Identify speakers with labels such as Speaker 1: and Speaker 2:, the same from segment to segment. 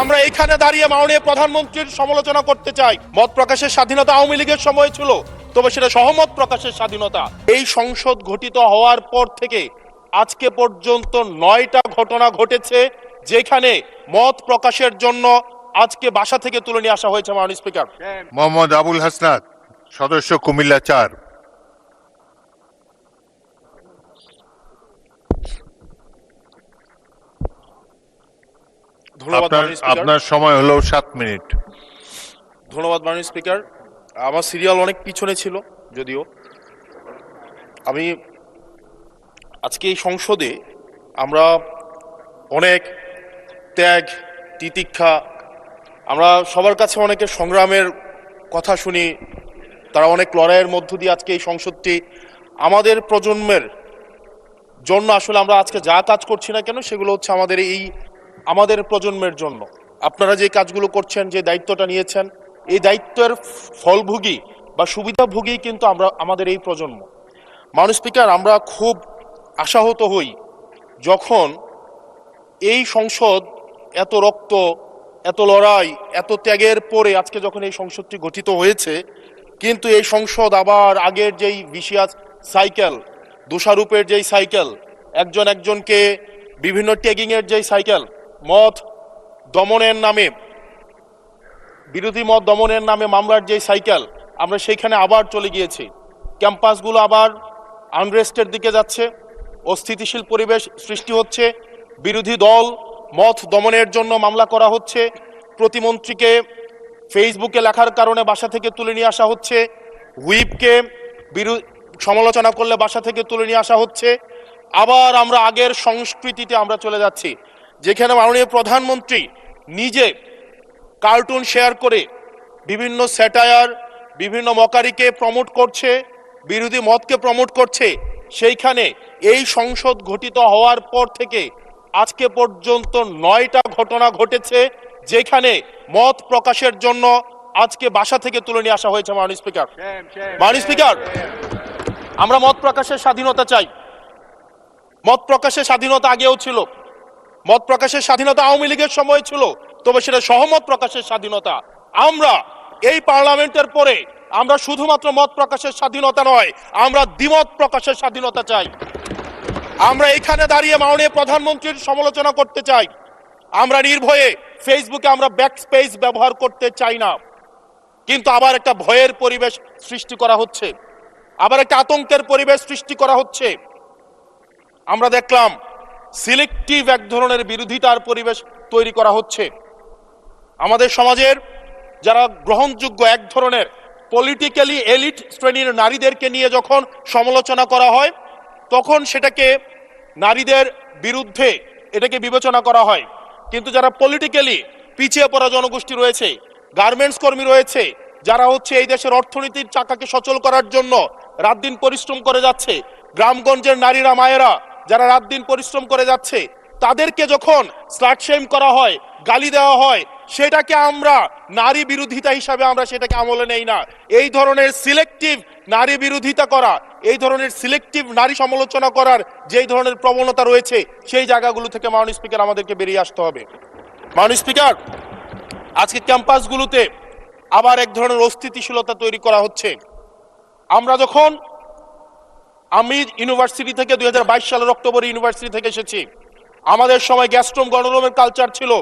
Speaker 1: আমরা এখানে দাঁড়িয়ে মাননীয় প্রধানমন্ত্রীর সমালোচনা করতে চাই। মত প্রকাশের স্বাধীনতা আওয়ামী লীগের সময় ছিল, তবে সেটা সহমত প্রকাশের স্বাধীনতা। এই সংসদ গঠিত হওয়ার পর থেকে আজকে পর্যন্ত 9টা ঘটনা ঘটেছে যেখানে মত প্রকাশের জন্য আজকে বাসা থেকে তুলে নিয়ে আসা হয়েছে। মাননীয় স্পিকার,
Speaker 2: মোহাম্মদ আবুল হাসনাত, সদস্য কুমিল্লা 4।
Speaker 1: ধন্যবাদ মাননীয় স্পিকার।
Speaker 2: আপনার সময় হলো 7 মিনিট।
Speaker 1: ধন্যবাদ মাননীয় স্পিকার। আমার সিরিয়াল অনেক পিছনে ছিল, যদিও আমি আজকে এই সংসদে আমরা অনেক ত্যাগ তিতিক্ষা, আমরা সবার কাছে অনেকের সংগ্রামের কথা শুনি, তারা অনেক লড়াইয়ের মধ্য দিয়ে আজকে এই সংসদটি আমাদের প্রজন্মের জন্য, আসলে আমরা আজকে যা কাজ করছি না কেন সেগুলো হচ্ছে আমাদের প্রজন্মের জন্য। আপনারা যে কাজগুলো করছেন, যে দায়িত্বটা নিয়েছেন, এই দায়িত্বের ফলভোগী বা সুবিধাভোগী কিন্তু আমাদের এই প্রজন্ম। মাননীয় স্পিকার, আমরা খুব আশাহত হই যখন এই সংসদ এত রক্ত, এত লড়াই, এত ত্যাগের পরে আজকে যখন এই সংসদটি গঠিত হয়েছে, কিন্তু এই সংসদ আবার আগের যেই ভিসিয়াস সাইকেল, দোষারোপের যেই সাইকেল, একজন একজনকে বিভিন্ন ট্যাগিংয়ের যেই সাইকেল, মত দমনের নামে, বিরোধী মত দমনের নামে মামলার যেই সাইকেল, আমরা সেইখানে আবার চলে গিয়েছি। ক্যাম্পাসগুলো আবার আনরেস্টের দিকে যাচ্ছে, অস্থিতিশীল পরিবেশ সৃষ্টি হচ্ছে, বিরোধী দল মত দমনের জন্য মামলা করা হচ্ছে, প্রতিমন্ত্রীকে ফেসবুকে লেখার কারণে বাসা থেকে তুলে নিয়ে আসা হচ্ছে, হুইপকে সমালোচনা করলে বাসা থেকে তুলে নিয়ে আসা হচ্ছে। আবার আমরা আগের সংস্কৃতিতে আমরা চলে যাচ্ছি, যেখানে মাননীয় প্রধানমন্ত্রী নিজে কার্টুন শেয়ার করে বিভিন্ন স্যাটায়ার, বিভিন্ন মকারিকে প্রমোট করছে, বিরোধী মতকে প্রমোট করছে। সেইখানে এই সংসদ গঠিত হওয়ার পর থেকে আজকে পর্যন্ত 9টা ঘটনা ঘটেছে যেখানে মত প্রকাশের জন্য আজকে বাসা থেকে তুলে নিয়ে আসা হয়েছে। মাননীয় স্পিকার, আমরা মত প্রকাশের স্বাধীনতা চাই। মত প্রকাশের স্বাধীনতা আগেও ছিল, মত প্রকাশের স্বাধীনতা আওয়ামী লীগের সময় ছিল, তবে সেটা সহমত প্রকাশের স্বাধীনতা। আমরা এই পার্লামেন্টের পরে আমরা শুধুমাত্র মত প্রকাশের স্বাধীনতা নয়, আমরা দ্বিমত প্রকাশের স্বাধীনতা চাই। আমরা এখানে দাঁড়িয়ে মাননীয় প্রধানমন্ত্রীর সমালোচনা করতে চাই। আমরা নির্ভয়ে ফেসবুকে আমরা ব্যাকস্পেস ব্যবহার করতে চাই না, কিন্তু আবার একটা ভয়ের পরিবেশ সৃষ্টি করা হচ্ছে, আবার একটা আতঙ্কের পরিবেশ সৃষ্টি করা হচ্ছে। আমরা দেখলাম সিলেক্টিভ এক ধরনের বিরোধিতার পরিবেশ তৈরি করা হচ্ছে। আমাদের সমাজের যারা গ্রহণযোগ্য এক ধরনের পলিটিক্যালি এলিট শ্রেণীর নারীদেরকে নিয়ে যখন সমালোচনা করা হয়, তখন সেটাকে নারীদের বিরুদ্ধে এটাকে বিবেচনা করা হয়। কিন্তু যারা পলিটিক্যালি পিছিয়ে পড়া জনগোষ্ঠী রয়েছে, গার্মেন্টস কর্মী রয়েছে, যারা হচ্ছে এই দেশের অর্থনীতির চাকাকে সচল করার জন্য রাত দিন পরিশ্রম করে যাচ্ছে, গ্রামগঞ্জের নারীরা মায়েরা যারা রাত দিন পরিশ্রম করে যাচ্ছে, তাদেরকে যখন স্লাট শেম করা হয়, গালি দেওয়া হয়, সেটাকে আমরা নারী বিরোধিতা হিসাবে আমরা সেটাকে আমলে নেই না। এই ধরনের সিলেক্টিভ নারী বিরোধিতা করা, এই ধরনের সিলেক্টিভ নারী সমালোচনা করার যেই ধরনের প্রবণতা রয়েছে, সেই জায়গাগুলো থেকে মাননীয় স্পিকার আমাদেরকে বেরিয়ে আসতে হবে। মাননীয় স্পিকার, আজকে ক্যাম্পাসগুলোতে আবার এক ধরনের অস্থিতিশীলতা তৈরি করা হচ্ছে। আমি ইউনিভার্সিটি থেকে 2022 সালের অক্টোবরে ইউনিভার্সিটি থেকে এসেছি। আমাদের সময় গ্যাস্ট্রোম গণরুমের কালচার ছিল।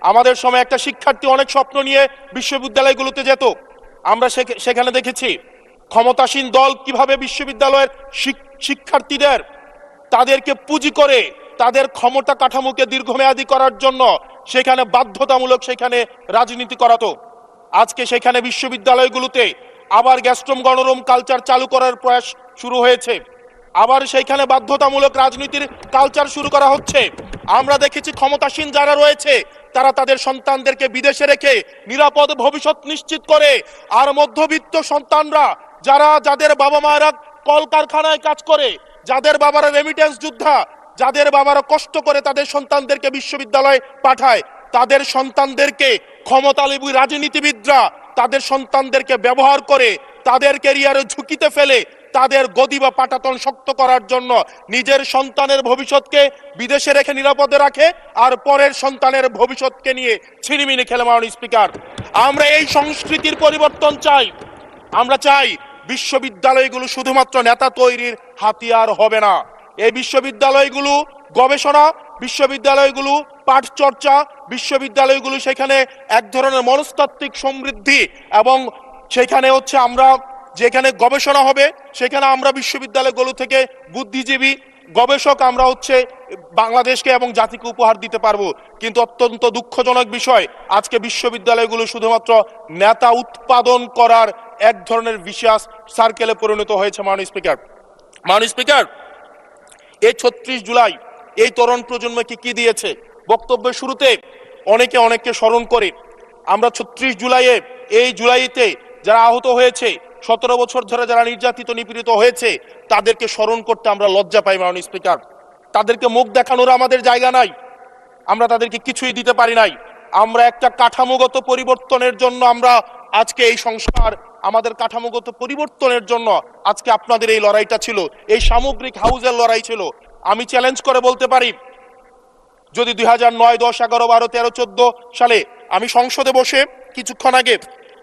Speaker 1: আমাদের সময় একটা শিক্ষার্থী অনেক স্বপ্ন নিয়ে বিশ্ববিদ্যালয়গুলোতে যেত। আমরা সেখানে দেখেছি ক্ষমতাসীন দল কিভাবে বিশ্ববিদ্যালয়ের শিক্ষার্থীদের তাদেরকে পুঁজি করে তাদের ক্ষমতা কাঠামোকে দীর্ঘমেয়াদী করার জন্য সেখানে বাধ্যতামূলক সেখানে রাজনীতি করাতো। আজকে সেখানে বিশ্ববিদ্যালয়গুলোতে আবার গ্যাস্ট্রোম গণরুম কালচার চালু করার প্রয়াস শুরু হয়েছে, আবার সেইখানে বাধ্যতামূলক রাজনীতির কালচার শুরু করা হচ্ছে। আমরা দেখেছি ক্ষমতাসীন যারা রয়েছে তারা তাদের সন্তানদেরকে বিদেশে রেখে নিরাপদ ভবিষ্যৎ নিশ্চিত করে, আর মধ্যবিত্ত সন্তানরা যাদের বাবা মায়েরা কলকারখানায় কাজ করে, যাদের বাবারা রেমিটেন্স যোদ্ধা, যাদের বাবারা কষ্ট করে তাদের সন্তানদেরকে বিশ্ববিদ্যালয়ে পাঠায়, তাদের সন্তানদেরকে ক্ষমতালোভী রাজনীতিবিদরা তাদের সন্তানদেরকে ব্যবহার করে তাদের ক্যারিয়ারে ঝুঁকিতে ফেলে তাদের গদি বা পাটাতন শক্ত করার জন্য নিজের সন্তানের ভবিষ্যৎকে বিদেশে রেখে নিরাপদে রাখে আর পরের সন্তানের ভবিষ্যৎকে নিয়ে ছিনিমিনি খেলে। মাননীয় স্পিকার, আমরা এই সংস্কৃতির পরিবর্তন চাই। আমরা চাই বিশ্ববিদ্যালয়গুলো শুধুমাত্র নেতা তৈরির হাতিয়ার হবে না। এই বিশ্ববিদ্যালয়গুলো গবেষণা, বিশ্ববিদ্যালয়গুলো পাঠ চর্চা, বিশ্ববিদ্যালয়গুলো সেখানে এক ধরনের মনস্তাত্ত্বিক সমৃদ্ধি এবং সেখানে হচ্ছে আমরা যেখানে গবেষণা হবে সেখানে আমরা বিশ্ববিদ্যালয়গুলো থেকে বুদ্ধিজীবী গবেষক আমরা হচ্ছে বাংলাদেশকে এবং জাতিকে উপহার দিতে পারবো। কিন্তু অত্যন্ত দুঃখজনক বিষয়, আজকে বিশ্ববিদ্যালয়গুলো শুধুমাত্র নেতা উৎপাদন করার এক ধরনের বিশেষ সার্কেলে পরিণত হয়েছে। মাননীয় স্পিকার, এই ৩৬ জুলাই এই তরুণ প্রজন্মকে কি দিয়েছে? বক্তব্যের শুরুতে অনেকে স্মরণ করে আমরা ৩৬ জুলাইয়ে এই জুলাইতে যারা আহত হয়েছে, ১৭ বছর ধরে যারা নির্যাতিত নিপীড়িত হয়েছে তাদেরকে স্মরণ করতে আমরা লজ্জা পাই। মাননীয় স্পিকার, তাদেরকে মুখ দেখানোর আমাদের জায়গা নাই, আমরা তাদেরকে কিছুই দিতে পারি নাই। আমরা একটা কাঠামোগত পরিবর্তনের জন্য আমরা আজকে এই সংস্কার, আমাদের কাঠামোগত পরিবর্তনের জন্য আজকে আপনাদের এই লড়াইটা ছিল, এই সামগ্রিক হাউজের লড়াই ছিল। আমি চ্যালেঞ্জ করে বলতে পারি, যদি 2009, 10, 11, 12, 13, 14 সালে আমি সংসদে বসে কিছুক্ষণ আগে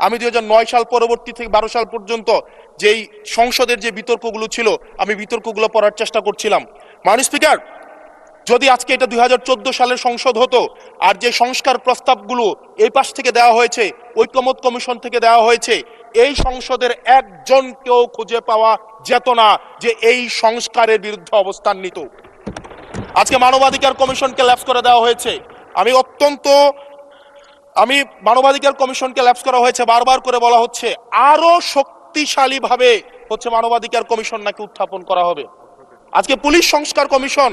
Speaker 1: আমি 2009 সাল পরবর্তী থেকে 12 সাল পর্যন্ত যেই সংসদের যে বিতর্কগুলো ছিল আমি বিতর্কগুলো পড়ার চেষ্টা করছিলাম। মাননীয় স্পিকার, যদি আজকে এটা 2014 সালের সংসদ হতো আর যে সংস্কার প্রস্তাবগুলো এই পাশ থেকে দেওয়া হয়েছে, ঐকমত্য কমিশন থেকে দেওয়া হয়েছে, এই সংসদের একজনকেও খুঁজে পাওয়া যেত না যে এই সংস্কারের বিরুদ্ধে অবস্থান নিত। আজকে মানবাধিকার কমিশনকে ল্যাপস করে দেওয়া হয়েছে। মানবাধিকার কমিশনকে ল্যাপস করা হয়েছে, বারবার করে বলা হচ্ছে আরো শক্তিশালী ভাবে হচ্ছে মানবাধিকার কমিশন নাকি উত্থাপন করা হবে। আজকে পুলিশ সংস্কার কমিশন,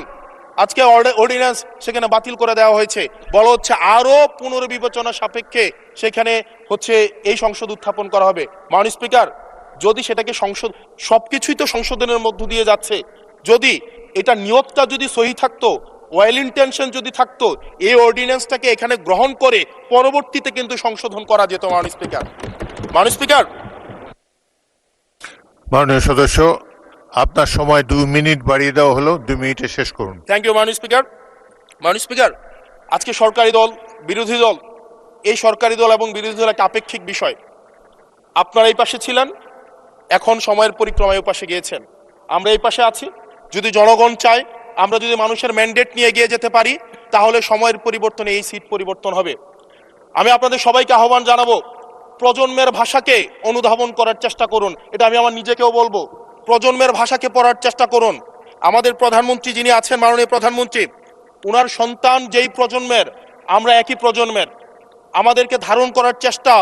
Speaker 1: আজকে অর্ডিন্যান্স সেখানে বাতিল করে দেওয়া হয়েছে, বলা হচ্ছে আরো পুনর্বিবেচনা সাপেক্ষে সেখানে হচ্ছে এই সংসদ উত্থাপন করা হবে। মাননীয় স্পিকার, যদি সেটাকে সংসদ, সবকিছুই তো সংশোধনের মধ্য দিয়ে যাচ্ছে, যদি এটা নিয়তটা যদি সহি থাকতো, ওয়েল ইন্টেনশন যদি থাকতো, এই অর্ডিন্যান্সটাকে এখানে গ্রহণ করে পরবর্তীতে কিন্তু সংশোধন করা যেত। মাননীয় স্পিকার,
Speaker 2: মাননীয় সদস্য, আপনার সময় 2 মিনিট বাড়িয়ে দেওয়া হলো, 2 মিনিটে শেষ করুন।
Speaker 1: Thank you. মাননীয় স্পিকার, আজকে সরকারি দল বিরোধী দল, এই সরকারি দল এবং বিরোধী দল একটা আপেক্ষিক বিষয়। আপনারা এই পাশে ছিলেন, এখন সময়ের পরিক্রমায় ওই পাশে গিয়েছেন, আমরা এই পাশে আছি। যদি জনগণ চায়, আমরা যদি মানুষের ম্যান্ডেট নিয়ে এগিয়ে যেতে পারি, তাহলে সময়ের পরিবর্তনে এই সিট পরিবর্তন হবে। আমি আপনাদের সবাইকে আহ্বান জানাবো, প্রজন্মের ভাষাকে অনুধাবন করার চেষ্টা করুন। এটা আমি আমার নিজেকেও বলবো, প্রজন্মের ভাষাকে পড়ার চেষ্টা করুন। আমাদের প্রধানমন্ত্রী যিনি আছেন, মাননীয় প্রধানমন্ত্রী, উনার সন্তান যেই প্রজন্মের, আমরা একই প্রজন্মের, আমাদেরকে ধারণ করার চেষ্টা,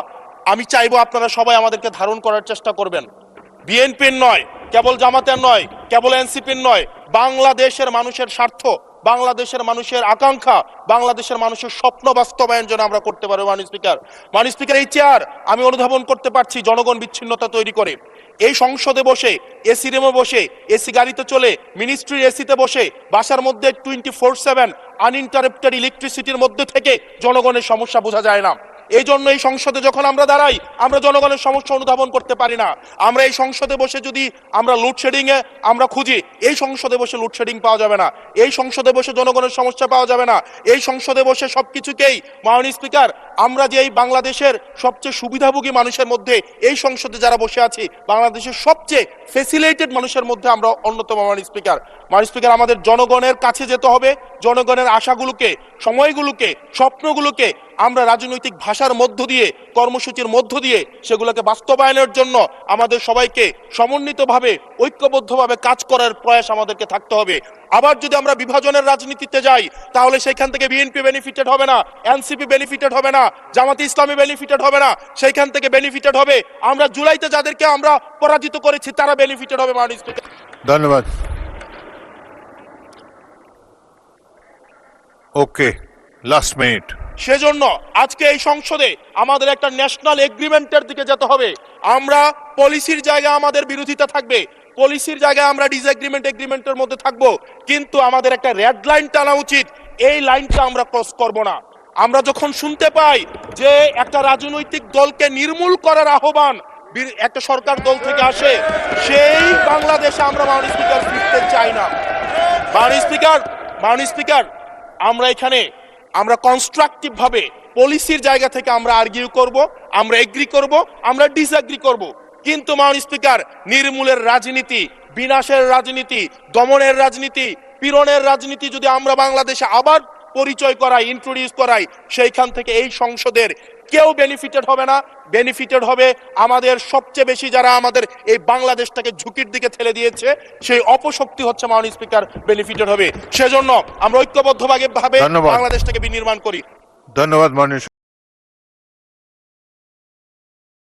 Speaker 1: আমি চাইবো আপনারা সবাই আমাদেরকে ধারণ করার চেষ্টা করবেন। বিএনপির নয়, কেবল জামাতের নয়, কেবল এনসিপির নয়, বাংলাদেশের মানুষের স্বার্থ, বাংলাদেশের মানুষের আকাঙ্ক্ষা, বাংলাদেশের মানুষের স্বপ্ন বাস্তবায়ন যেন আমরা করতে পারি। মাননীয় স্পিকার, এই চেয়ার আমি অনুধাবন করতে পারছি জনগণ বিচ্ছিন্নতা তৈরি করে। এই সংসদে বসে, এসি রুমে বসে, এসি গাড়িতে চলে, মিনিস্ট্রির এসিতে বসে, বাসার মধ্যে 24/7 আনইন্টারাপ্টেড ইলেকট্রিসিটির মধ্যে থেকে জনগণের সমস্যা বোঝা যায় না। এই জন্য এই সংসদে যখন আমরা দাঁড়াই, আমরা জনগণের সমস্যা অনুধাবন করতে পারি না। আমরা এই সংসদে বসে যদি আমরা লোডশেডিং এ আমরা খুঁজি, এই সংসদে বসে লোডশেডিং পাওয়া যাবে না, এই সংসদে বসে জনগণের সমস্যা পাওয়া যাবে না, এই সংসদে বসে সবকিছুকেই। মাননীয় স্পিকার, আমরা যে এই বাংলাদেশের সবচেয়ে সুবিধাভোগী মানুষের মধ্যে এই সংসদে যারা বসে আছি, বাংলাদেশের সবচেয়ে ফেসিলিটেড মানুষের মধ্যে আমরা অন্যতম। মাননীয় স্পিকার, আমাদের জনগণের কাছে যেতে হবে, জনগণের আশাগুলোকে, সময়গুলোকে, স্বপ্নগুলোকে আমরা রাজনৈতিক ভাষার মধ্য দিয়ে, কর্মসূচির মধ্য দিয়ে সেগুলোকে বাস্তবায়নের জন্য আমাদের সবাইকে সমন্বিতভাবে, ঐক্যবদ্ধভাবে কাজ করার প্রয়াস আমাদেরকে থাকতে হবে। আবার যদি আমরা বিভাজনের রাজনীতিতে যাই, তাহলে সেখান থেকে বিএনপি বেনিফিটেড হবে না, এনসিপি বেনিফিটেড হবে না, জামাতে ইসলামী বেনিফিটেড হবে না, সেইখান থেকে বেনিফিটেড হবে আমরা জুলাইতে যাদেরকে আমরা পরাজিত করেছি, তারা বেনিফিটেড হবে। মাননীয় স্পিকার,
Speaker 2: ধন্যবাদ। ওকে, লাস্ট মিনিট।
Speaker 1: সেজন্য আজকে এই সংসদে আমাদের একটা ন্যাশনাল এগ্রিমেন্টের দিকে যেতে হবে। আমরা পলিসির জায়গায় আমাদের বিরোধিতা থাকবে, পলিসির জায়গায় আমরা এগ্রিমেন্টের মধ্যে থাকবো, কিন্তু আমাদের একটা রেড লাইন টানা উচিত। এই লাইনটা আমরা ক্রস করব না। আমরা যখন শুনতে পাই যে একটা রাজনৈতিক দলকে নির্মূল করার আহ্বান একটা সরকার দল থেকে আসে, সেই বাংলাদেশে আমরা মাননীয় স্পিকার ফিরতে চাই না। মাননীয় স্পিকার, আমরা এখানে আমরা কনস্ট্রাকটিভ ভাবে পলিসির জায়গা থেকে আমরা আর্গিউ করব, আমরা এগ্রি করব, আমরা ডিসএগ্রি করব, কিন্তু মাননীয় স্পিকার নির্মূলের রাজনীতি, বিনাশের রাজনীতি, দমনের রাজনীতি, পীড়নের রাজনীতি যদি আমরা বাংলাদেশে আবার পরিচয় করাই, ইন্ট্রোডিউস করাই, সেইখান থেকে এই সংসদের কেউ বেনিফিটেড হবে না। বেনিফিটেড হবে আমাদের সবচেয়ে বেশি যারা আমাদের এই বাংলাদেশটাকে ঝুঁকির দিকে ঠেলে দিয়েছে, সেই অপশক্তি হচ্ছে মাননীয় স্পিকার বেনিফিটেড হবে। সেজন্য আমরা ঐক্যবদ্ধভাবে
Speaker 2: ধন্যবাদ।
Speaker 1: বাংলাদেশটাকে বিনির্মাণ করি।
Speaker 2: ধন্যবাদ মাননীয়